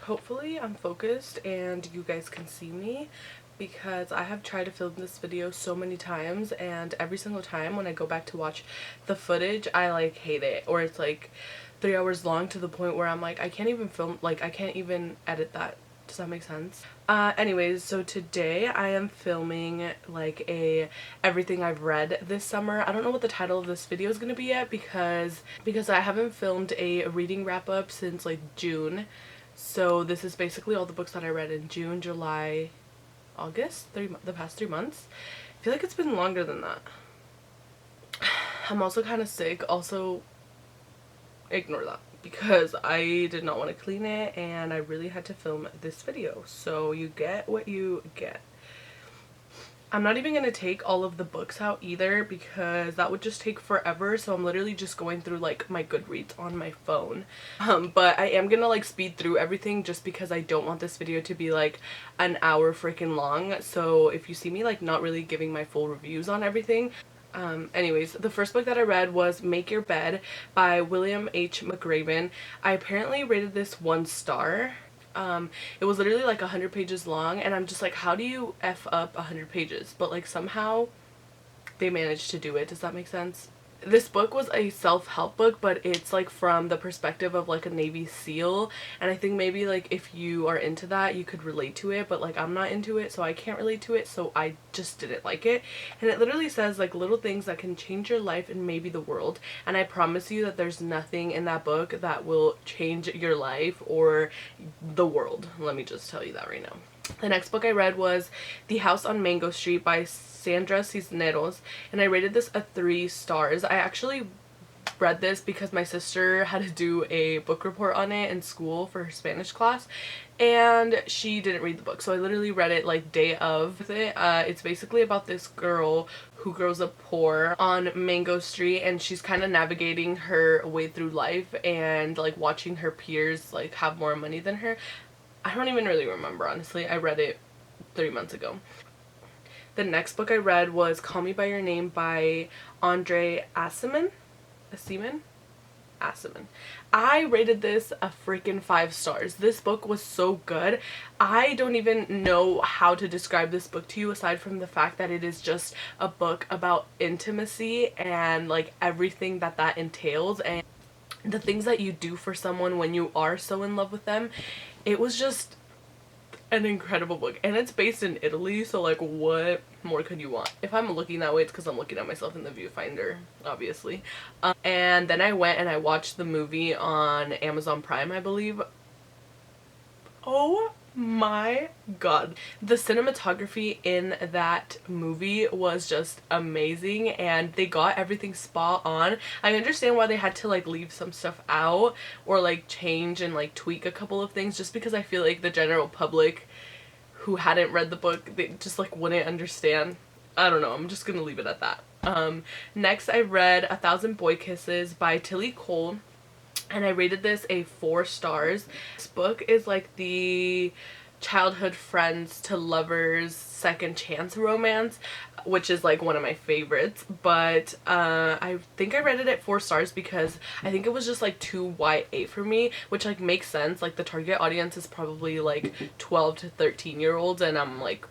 hopefully I'm focused and you guys can see me, because I have tried to film this video so many times and every single time when I go back to watch the footage I like hate it, or it's like 3 hours long to the point where I'm like, I can't even film, like I can't even edit that. Does that make sense? Anyways, so today I am filming like a everything I've read this summer. I don't know what the title of this video is gonna be yet because I haven't filmed a reading wrap up since like June. So this is basically all the books that I read in June, July, August, the past 3 months. I feel like it's been longer than that. I'm also kind of sick. Also, ignore that because I did not want to clean it and I really had to film this video. So you get what you get. I'm not even going to take all of the books out either because that would just take forever. So I'm literally just going through like my Goodreads on my phone. But I am going to like speed through everything just because I don't want this video to be like an hour freaking long. So if you see me like not really giving my full reviews on everything. Anyways, the first book that I read was Make Your Bed by William H. McRaven. I apparently rated this 1 star. It was literally like 100 pages long and I'm just like, how do you F up 100 pages? But like somehow they managed to do it. Does that make sense? This book was a self-help book, but it's like from the perspective of like a Navy SEAL, and I think maybe like if you are into that you could relate to it, but like I'm not into it, so I can't relate to it, so I just didn't like it. And it literally says like little things that can change your life and maybe the world, and I promise you that there's nothing in that book that will change your life or the world. Let me just tell you that right now. The next book I read was The House on Mango Street by SANDRA CISNEROS, and I rated this a 3 stars. I actually read this because my sister had to do a book report on it in school for her Spanish class, and she didn't read the book, so I literally read it like day of it. It's basically about this girl who grows up poor on Mango Street, and she's kind of navigating her way through life and like watching her peers like have more money than her. I don't even really remember, honestly. I read it 3 months ago. The next book I read was Call Me By Your Name by Andre Aciman. I rated this a freaking 5 stars. This book was so good. I don't even know how to describe this book to you aside from the fact that it is just a book about intimacy and like everything that that entails and the things that you do for someone when you are so in love with them. It was just an incredible book, and it's based in Italy, so like what more could you want? If I'm looking that way, it's because I'm looking at myself in the viewfinder, obviously. And then I went and I watched the movie on Amazon Prime, I believe. Oh my god, the cinematography in that movie was just amazing and they got everything spot on. I understand why they had to like leave some stuff out or like change and like tweak a couple of things, just because I feel like the general public who hadn't read the book, they just like wouldn't understand. I don't know, I'm just gonna leave it at that. Next I read A Thousand Boy Kisses by Tilly Cole, and I rated this a 4 stars. This book is like the childhood friends to lovers second chance romance, which is like one of my favorites, but I think I rated it 4 stars because I think it was just like too YA for me, which like makes sense. Like the target audience is probably like 12 to 13-year-olds and I'm like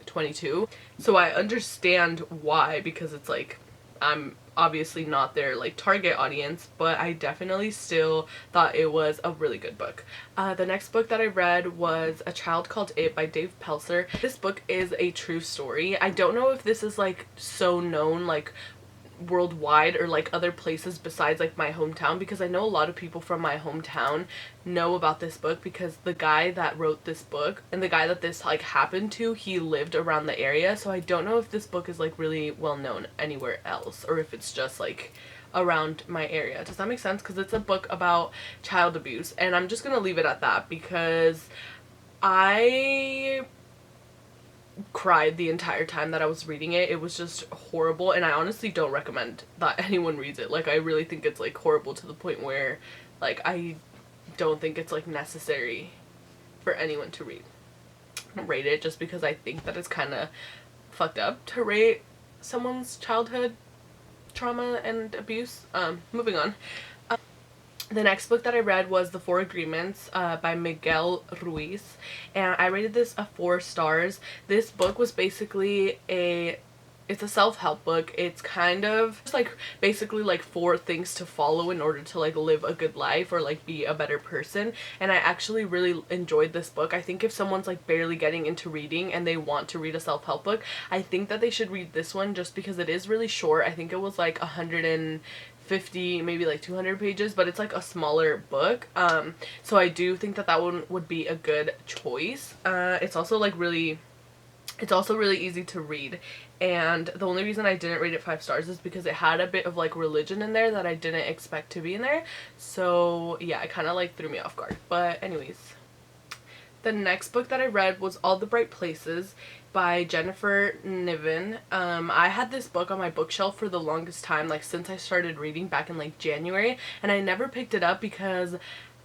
22, so I understand why, because it's like I'm obviously not their like target audience, but I definitely still thought it was a really good book. The next book that I read was A Child Called It by Dave Pelzer. This book is a true story. I don't know if this is like so known like worldwide or like other places besides like my hometown, because I know a lot of people from my hometown know about this book because the guy that wrote this book and the guy that this like happened to, he lived around the area. So I don't know if this book is like really well known anywhere else or if it's just like around my area. Does that make sense? Because it's a book about child abuse, and I'm just gonna leave it at that because I cried the entire time that I was reading it. It was just horrible, and I honestly don't recommend that anyone reads it. Like I really think it's like horrible to the point where like I don't think it's like necessary for anyone to read. Rate it just because I think that it's kind of fucked up to rate someone's childhood trauma and abuse. Moving on. The next book that I read was The Four Agreements by Miguel Ruiz, and I rated this a 4 stars. This book was basically it's a self-help book. It's kind of just like basically like 4 things to follow in order to like live a good life or like be a better person, and I actually really enjoyed this book. I think if someone's like barely getting into reading and they want to read a self-help book, I think that they should read this one just because it is really short. I think it was like 150, maybe like 200 pages, but it's like a smaller book, so I do think that that one would be a good choice. It's also really easy to read, and the only reason I didn't rate it 5 stars is because it had a bit of like religion in there that I didn't expect to be in there, so yeah, it kind of like threw me off guard. But anyways, the next book that I read was All the Bright Places by Jennifer Niven. I had this book on my bookshelf for the longest time, like since I started reading back in like January, and I never picked it up because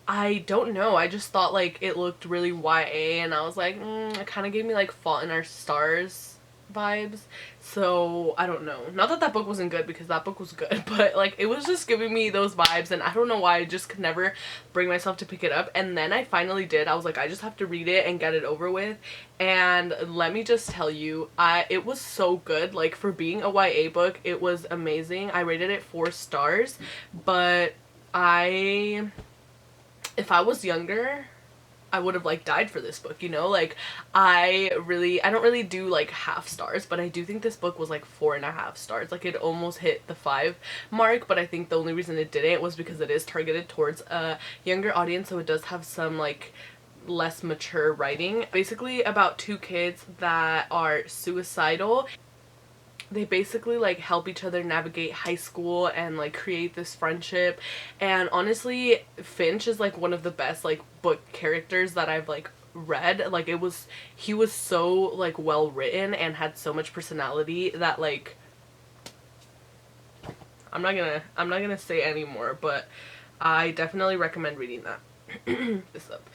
I don't know, I just thought like it looked really YA, and I was like, it kind of gave me like Fault in Our Stars vibes, so I don't know. Not that that book wasn't good, because that book was good, but like it was just giving me those vibes, and I don't know why I just could never bring myself to pick it up. And then I finally did. I was like, I just have to read it and get it over with, and let me just tell you, it was so good. Like for being a YA book, it was amazing. I rated it 4 stars, but if I was younger, I would have like died for this book, you know? Like I don't really do like half stars, but I do think this book was like 4.5 stars. Like it almost hit the 5 mark, but I think the only reason it didn't was because it is targeted towards a younger audience, so it does have some like less mature writing. Basically about 2 kids that are suicidal. They basically like help each other navigate high school and like create this friendship, and honestly Finch is like one of the best like book characters that I've like read. Like he was so like well written and had so much personality that like I'm not gonna say anymore, but I definitely recommend reading that. This up.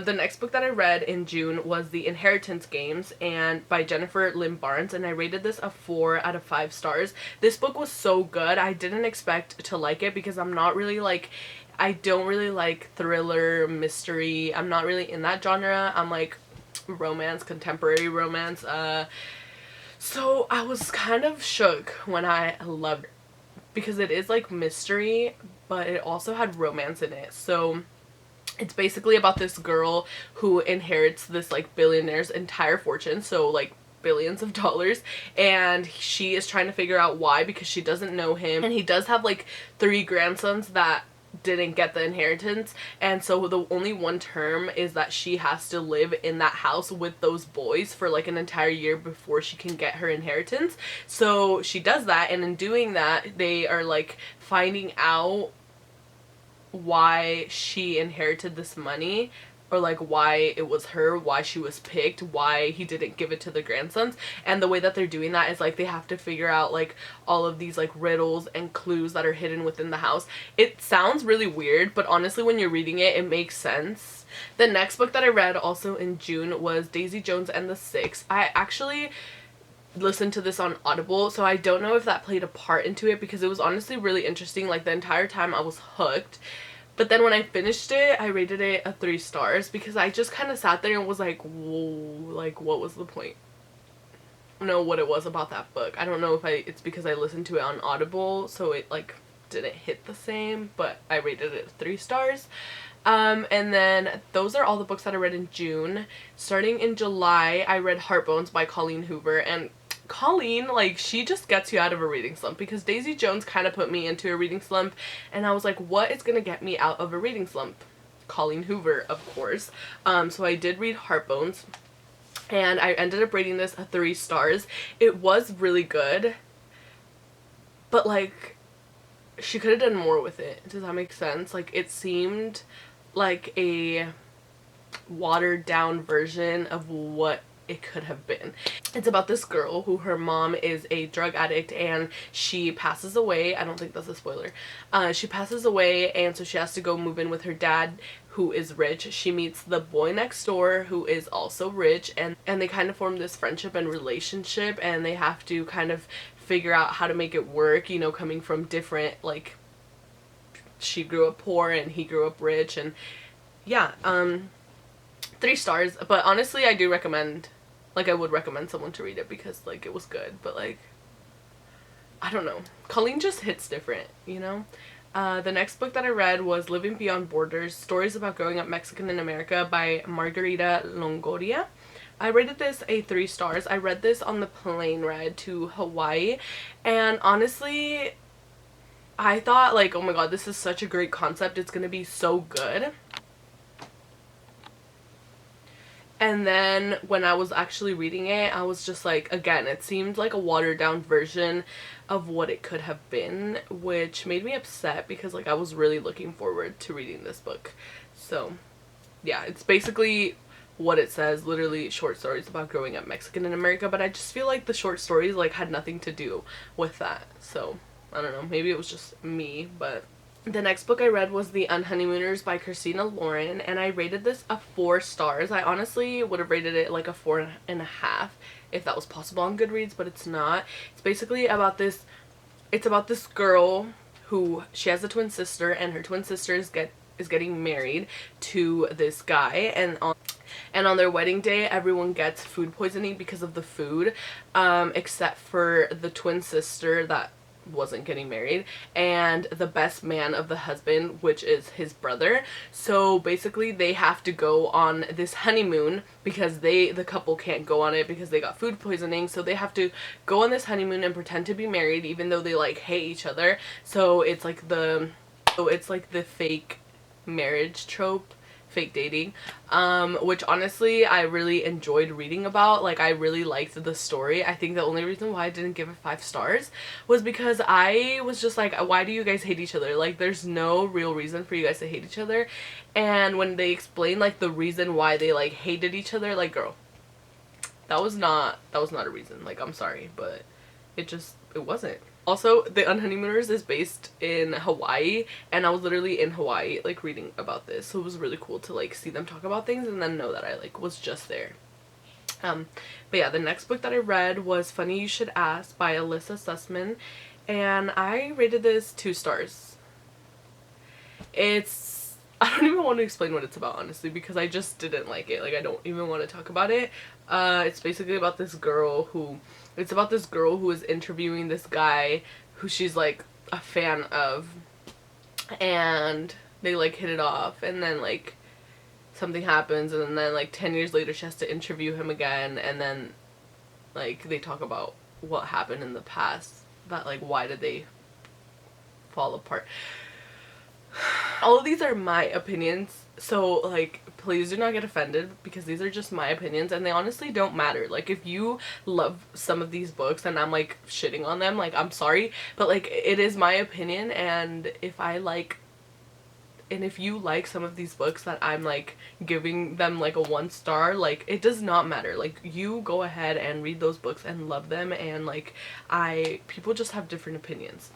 The next book that I read in June was The Inheritance Games and by Jennifer Lynn Barnes, and I rated this a 4 out of 5 stars. This book was so good. I didn't expect to like it because I'm not really like, I don't really like thriller, mystery. I'm not really in that genre. I'm like romance, contemporary romance. So I was kind of shook when I loved it because it is like mystery, but it also had romance in it. So it's basically about this girl who inherits this like billionaire's entire fortune, so like billions of dollars, and she is trying to figure out why, because she doesn't know him, and he does have like 3 grandsons that didn't get the inheritance, and so the only one term is that she has to live in that house with those boys for like an entire year before she can get her inheritance. So she does that, and in doing that they are like finding out why she inherited this money, or like why it was her, why she was picked, why he didn't give it to the grandsons. And the way that they're doing that is like they have to figure out like all of these like riddles and clues that are hidden within the house. It sounds really weird, but honestly when you're reading it, it makes sense. The next book that I read also in June was Daisy Jones and the Six. I actually listened to this on Audible, so I don't know if that played a part into it, because it was honestly really interesting. Like the entire time I was hooked, but then when I finished it, I rated it a 3 stars because I just kind of sat there and was like, whoa, like what was the point? I don't know what it was about that book. I don't know if it's because I listened to it on Audible, so it like didn't hit the same, but I rated it 3 stars. And then those are all the books that I read in June. Starting in July, I read Heartbones by Colleen Hoover, and Colleen, like, she just gets you out of a reading slump, because Daisy Jones kind of put me into a reading slump, and I was like, what is gonna get me out of a reading slump? Colleen Hoover, of course. So I did read Heartbones, and I ended up rating this a 3 stars. It was really good, but like she could have done more with it. Does that make sense? Like it seemed like a watered down version of what it could have been. It's about this girl who her mom is a drug addict and she passes away. I don't think that's a spoiler. She passes away, and so she has to go move in with her dad, who is rich. She meets the boy next door who is also rich, and they kind of form this friendship and relationship, and they have to kind of figure out how to make it work, you know, coming from different like she grew up poor and he grew up rich, and yeah, 3 stars. But honestly, I do recommend, like, I would recommend someone to read it because, like, it was good, but, like, I don't know. Colleen just hits different, you know? The next book that I read was Living Beyond Borders, Stories About Growing Up Mexican in America by Margarita Longoria. I rated this a 3 stars. I read this on the plane ride to Hawaii, and honestly, I thought, like, oh my god, this is such a great concept. It's gonna be so good. And then when I was actually reading it, I was just like, again, it seemed like a watered down version of what it could have been, which made me upset because, like, I was really looking forward to reading this book. So yeah, it's basically what it says, literally short stories about growing up Mexican in America, but I just feel like the short stories, like, had nothing to do with that. So I don't know, maybe it was just me. But the next book I read was The Unhoneymooners by Christina Lauren, and I rated this a 4 stars. I honestly would have rated it like a 4.5 if that was possible on Goodreads, but it's not. It's basically about this, it's about this girl who, she has a twin sister, and her twin sister is getting married to this guy, and on their wedding day, everyone gets food poisoning because of the food, except for the twin sister that wasn't getting married, and the best man of the husband, which is his brother. So basically they have to go on this honeymoon because the couple can't go on it because they got food poisoning. So they have to go on this honeymoon and pretend to be married even though they, like, hate each other. So it's like the fake marriage trope, fake dating, which honestly I really enjoyed reading about. Like, I really liked the story. I think the only reason why I didn't give it 5 stars was because I was just like, why do you guys hate each other? Like, there's no real reason for you guys to hate each other. And when they explained, like, the reason why they, like, hated each other, like, girl, that was not a reason. Like, I'm sorry, but it wasn't. Also, The Unhoneymooners is based in Hawaii, and I was literally in Hawaii, like, reading about this, so it was really cool to, like, see them talk about things and then know that I, like, was just there. But yeah, the next book that I read was Funny You Should Ask by Alyssa Sussman, and I rated this 2 stars. I don't even want to explain what it's about, honestly, because I just didn't like it. Like, I don't even want to talk about it. It's basically about this girl who is interviewing this guy who she's, like, a fan of, and they, like, hit it off, and then, like, something happens, and then, like, 10 years later she has to interview him again, and then, like, they talk about what happened in the past, that, like, why did they fall apart. All of these are my opinions, so, like, please do not get offended because these are just my opinions, and they honestly don't matter. Like, if you love some of these books and I'm, like, shitting on them, like, I'm sorry, but, like, it is my opinion, and if you like some of these books that I'm, like, giving them, like, a 1 star, like, it does not matter. Like, you go ahead and read those books and love them, and, like, people just have different opinions.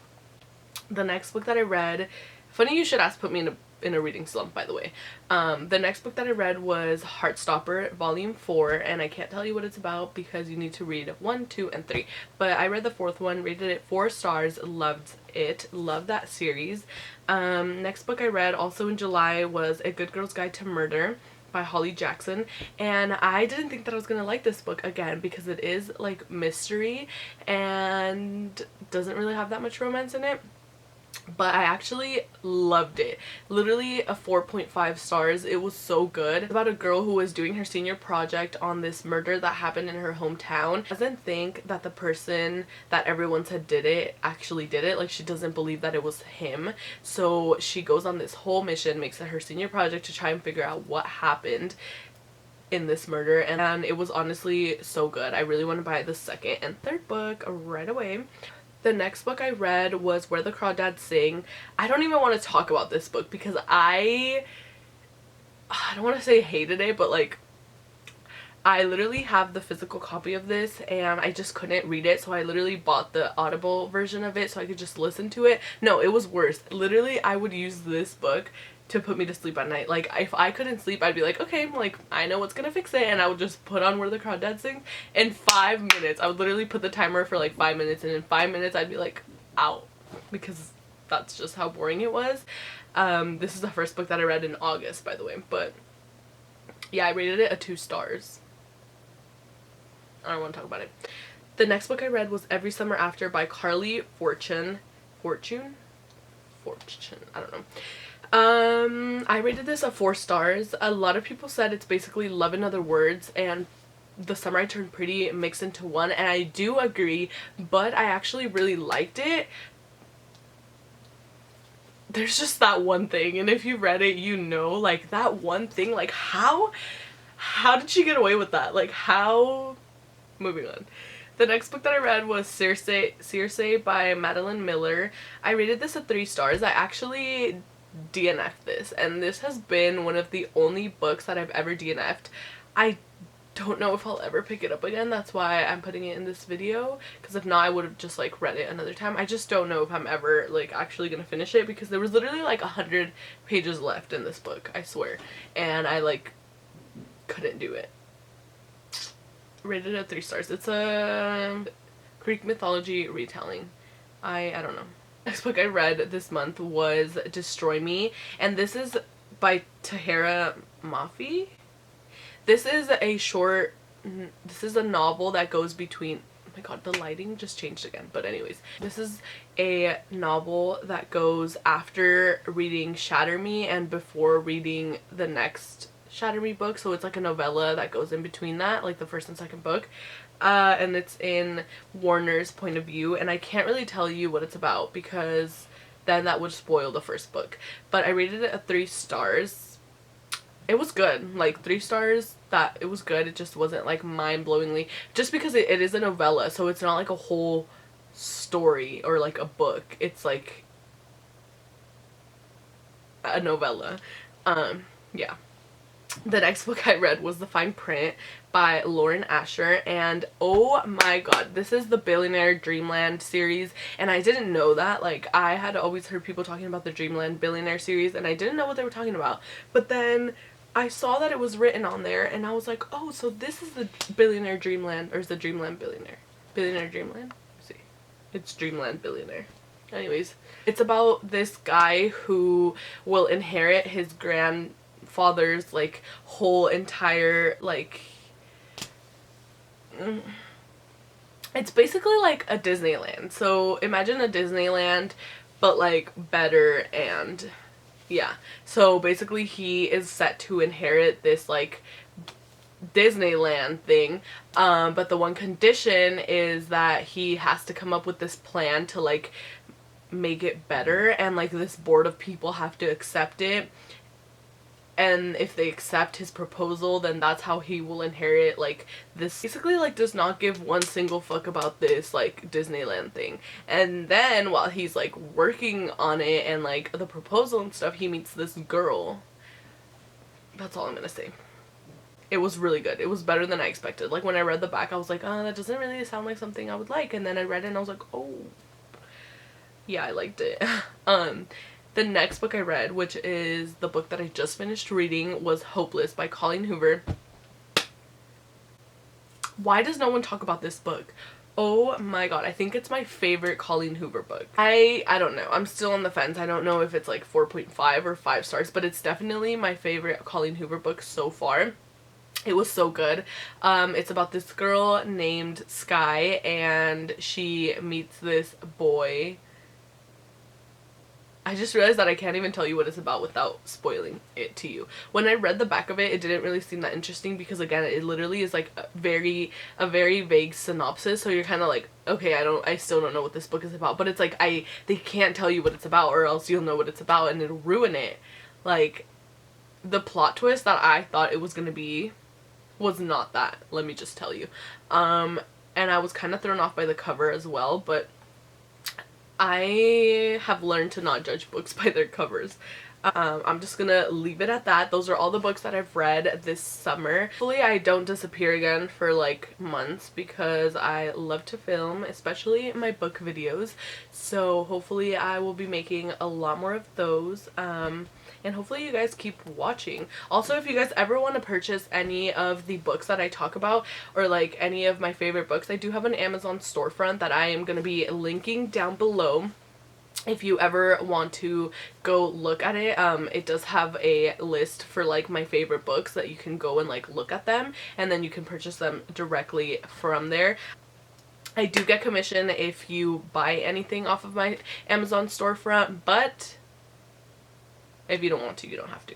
The next book that I read, Funny You Should Ask put me in a reading slump, by the way. The next book that I read was Heartstopper Volume 4, and I can't tell you what it's about because you need to read 1, 2, and 3. But I read the 4th one, rated it 4 stars, loved it, loved that series. Next book I read, also in July, was A Good Girl's Guide to Murder by Holly Jackson, and I didn't think that I was gonna like this book, again, because it is, like, mystery and doesn't really have that much romance in it. But I actually loved it. Literally a 4.5 stars. It was so good. It's about a girl who was doing her senior project on this murder that happened in her hometown. She doesn't think that the person that everyone said did it actually did it. Like, she doesn't believe that it was him. So she goes on this whole mission, makes it her senior project to try and figure out what happened in this murder, and it was honestly so good. I really want to buy the 2nd and 3rd book right away. The next book I read was Where the Crawdads Sing. I don't even want to talk about this book because I don't want to say hated it, but, like, I literally have the physical copy of this and I just couldn't read it, so I literally bought the Audible version of it so I could just listen to it. No, it was worse. Literally, I would use this book to put me to sleep at night. Like, if I couldn't sleep, I'd be like, okay, like, I know what's gonna fix it, and I would just put on Where the Crawdads Sing in 5 minutes. I would literally put the timer for, like, 5 minutes, and in 5 minutes I'd be like out, because that's just how boring it was. This is the first book that I read in August, by the way, but yeah, I rated it a 2 stars. I don't want to talk about it. The next book I read was Every Summer After by Carly Fortune. I don't know. I rated this a 4 stars. A lot of people said it's basically Love in Other Words and The Summer I Turned Pretty mixed into one, and I do agree, but I actually really liked it. There's just that one thing, and if you read it, you know, like, that one thing, like, how did she get away with that? Like, how? Moving on. The next book that I read was Circe by Madeline Miller. I rated this a 3 stars. I actually DNF'd this, and this has been one of the only books that I've ever DNF'd. I don't know if I'll ever pick it up again. That's why I'm putting it in this video, because if not, I would have just like read it another time. I just don't know if I'm ever like actually gonna finish it, because there was literally like 100 pages left in this book, I swear, and I like couldn't do it. Rated at 3 stars. It's a Greek mythology retelling. I don't know. Next book I read this month was Destroy Me, and this is by Tahira Mafi. This is a novel that goes between, oh my god, the lighting just changed again, but anyways, this is a novel that goes after reading Shatter Me and before reading the next Shatter Me book, so it's like a novella that goes in between that, like the first and second book, and it's in Warner's point of view, and I can't really tell you what it's about because then that would spoil the first book, but I rated it a 3 stars. It was good, like 3 stars, that it was good. It just wasn't like mind-blowingly, just because it is a novella, so it's not like a whole story or like a book, it's like a novella. Yeah. The next book I read was The Fine Print by Lauren Asher, and oh my god, this is the Billionaire Dreamland series, and I didn't know that. Like, I had always heard people talking about the Dreamland Billionaire series, and I didn't know what they were talking about, but then I saw that it was written on there, and I was like, oh, so this is the Billionaire Dreamland, or is the Dreamland Billionaire? Billionaire Dreamland? Let's see. It's Dreamland Billionaire. Anyways, it's about this guy who will inherit his grandfather's like whole entire like it's basically like a Disneyland. So imagine a Disneyland but like better, and yeah. So basically he is set to inherit this like Disneyland thing, but the one condition is that he has to come up with this plan to like make it better, and like this board of people have to accept it, and if they accept his proposal, then that's how he will inherit like this. Basically like does not give one single fuck about this like Disneyland thing. And then while he's like working on it and like the proposal and stuff, he meets this girl. That's all I'm gonna say. It was really good. It was better than I expected. Like when I read the back, I was like, oh, that doesn't really sound like something I would like, and then I read it and I was like, oh yeah, I liked it. The next book I read, which is the book that I just finished reading, was Hopeless by Colleen Hoover. Why does no one talk about this book? Oh my god, I think it's my favorite Colleen Hoover book. I don't know. I'm still on the fence. I don't know if it's like 4.5 or 5 stars, but it's definitely my favorite Colleen Hoover book so far. It was so good. It's about this girl named Sky, and she meets this boy. I just realized that I can't even tell you what it's about without spoiling it to you. When I read the back of it, it didn't really seem that interesting because again, it literally is like a very vague synopsis, so you're kind of like, okay, I still don't know what this book is about, but it's like they can't tell you what it's about or else you'll know what it's about and it'll ruin it. Like, the plot twist that I thought it was gonna be was not that, let me just tell you. And I was kind of thrown off by the cover as well, but I have learned to not judge books by their covers. I'm just gonna leave it at that. Those are all the books that I've read this summer. Hopefully I don't disappear again for like months because I love to film, especially my book videos. So hopefully I will be making a lot more of those. And hopefully you guys keep watching. Also, if you guys ever want to purchase any of the books that I talk about or like any of my favorite books, I do have an Amazon storefront that I am going to be linking down below. if you ever want to go look at it, it does have a list for like my favorite books that you can go and like look at them, and then you can purchase them directly from there. I do get commission if you buy anything off of my Amazon storefront, but if you don't want to, you don't have to.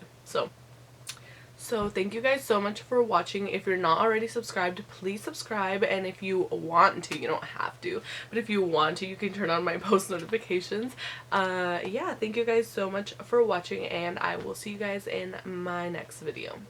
So thank you guys so much for watching. If you're not already subscribed, please subscribe, and if you want to, you don't have to, but if you want to, you can turn on my post notifications. Yeah, thank you guys so much for watching, and I will see you guys in my next video.